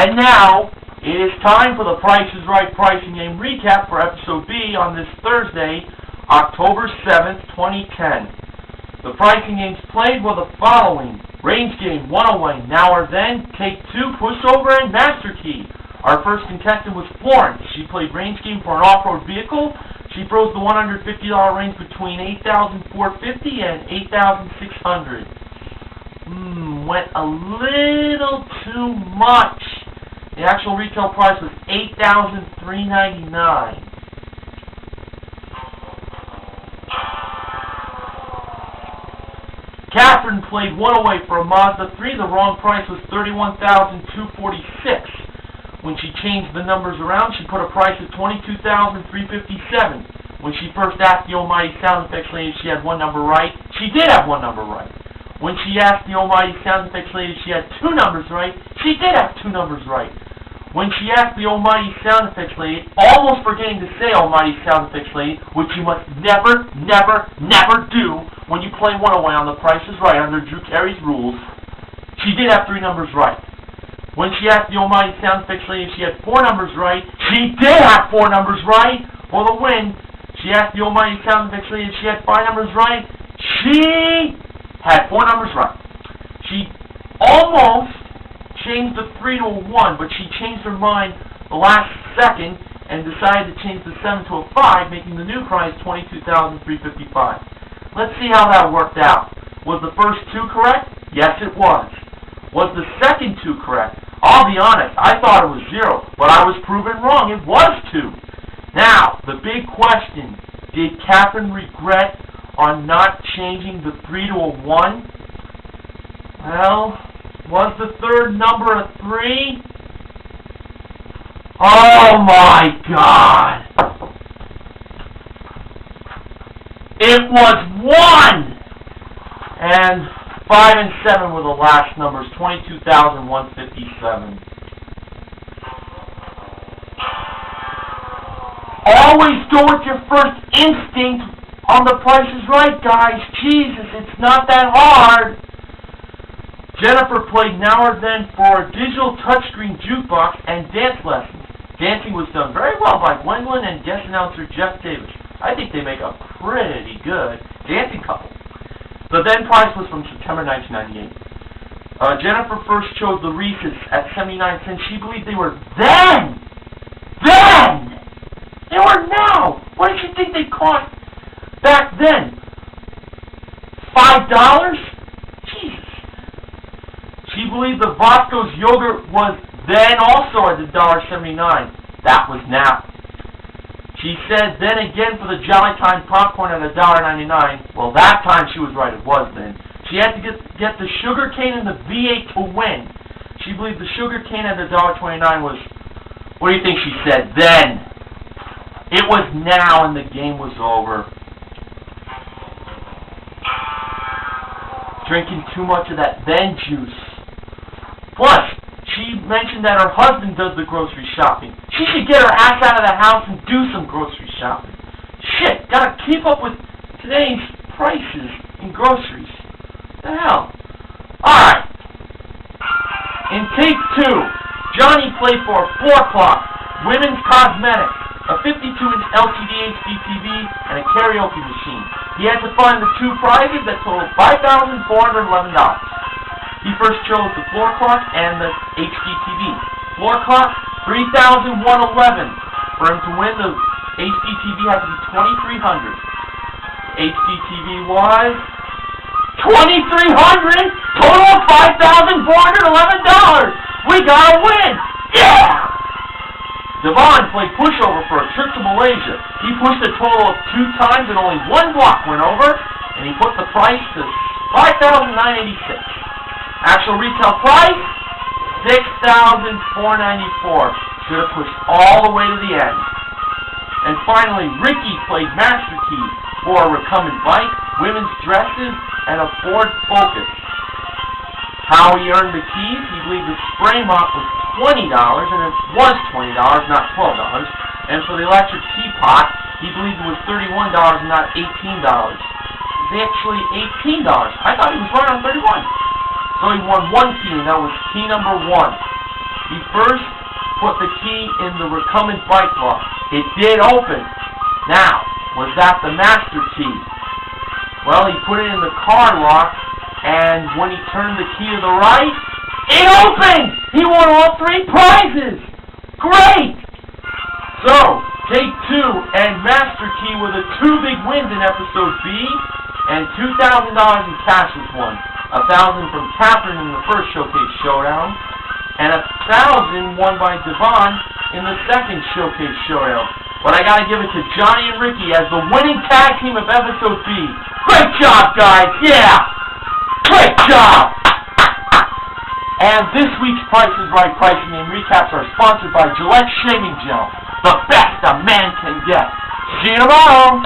And now, it is time for the Price is Right pricing game recap for episode B on this Thursday, October 7th, 2010. The pricing games played were the following: Range Game, 101, Now or Then, Take 2, Pushover, and Master Key. Our first contestant was Florence. She played Range Game for an off-road vehicle. She froze the $150 range between $8,450 and $8,600. Went a little too much. The actual retail price was $8,399. Catherine played 108 for a Mazda 3. The wrong price was $31,246. When she changed the numbers around, she put a price at $22,357. When she first asked the almighty sound effects lady if she had one number right, she did have one number right. When she asked the almighty sound effects lady if she had two numbers right, she did have two numbers right. When she asked the almighty sound effects lady, almost forgetting to say almighty sound effects lady, which you must never, never, never do when you play one-away on The Price is Right under Drew Carey's rules, she did have three numbers right. When she asked the almighty sound effects lady if she had four numbers right, she did have four numbers right for the win. She asked the almighty sound effects lady if she had five numbers right. She had four numbers right. She almost changed the 3 to a 1, but she changed her mind the last second and decided to change the 7 to a 5, making the new price $22,355. Let's see how that worked out. Was the first two correct? Yes, it was. Was the second two correct? I'll be honest, I thought it was 0, but I was proven wrong. It was 2. Now, the big question, did Catherine regret on not changing the 3 to a 1? Well, was the third number a 3? Oh my God! It was 1! And 5 and 7 were the last numbers, 22,157. Always go with your first instinct on The Price is Right, guys. Jesus, it's not that hard. Jennifer played Now or Then for a digital touchscreen jukebox and dance lessons. Dancing was done very well by Gwendolyn and guest announcer Jeff Davis. I think they make a pretty good dancing couple. The then price was from September 1998. Jennifer first chose the Reese's at 79 cents. She believed they were then! They were now! What did you think they cost back then? $5? Jesus. She believed the Vasco's yogurt was then also at $1.79. That was now. She said then again for the Jolly Time popcorn at $1.99. Well, that time she was right, it was then. She had to get the sugar cane and the V8 to win. She believed the sugar cane at $1.29 was, what do you think she said? Then. It was now and the game was over. Drinking too much of that then juice. Plus, she mentioned that her husband does the grocery shopping. She should get her ass out of the house and do some grocery shopping. Shit, gotta keep up with today's prices in groceries. What the hell? Alright. In take 2, Johnny played for 4 o'clock, Women's Cosmetics, a 52-inch LCD HDTV, and a karaoke machine. He had to find the two prizes that totaled $5,411. He first chose the floor clock and the HDTV. Floor clock, $3,111. For him to win, the HDTV had to be $2,300. HDTV was $2,300. Total of $5,411. We got a win. Yeah! Devon played pushover for a trip to Malaysia. He pushed a total of 2 times and only 1 block went over, and he put the price to $5,986. Actual retail price, $6,494. Should have pushed all the way to the end. And finally, Ricky played Master Key for a recumbent bike, women's dresses, and a Ford Focus. How he earned the keys, he believed the spray mop was $20, and it was $20, not $12. And for the electric teapot, he believed it was $31 and not $18. It was actually $18. I thought he was right on 31. So he won 1 key, and that was key number 1. He first put the key in the recumbent bike lock. It did open. Now, was that the master key? Well, he put it in the car lock, and when he turned the key to the right, it opened! He won all 3 prizes! Great! So, take 2 and master key were the 2 big wins in episode B, and $2,000 in cash was won. $1,000 from Catherine in the first showcase showdown, and $1,000 won by Devon in the second showcase showdown. But I gotta give it to Johnny and Ricky as the winning tag team of episode B. Great job, guys! Yeah! Great job! And this week's Price is Right pricing and recaps are sponsored by Gillette Shaving Gel, the best a man can get. See you tomorrow!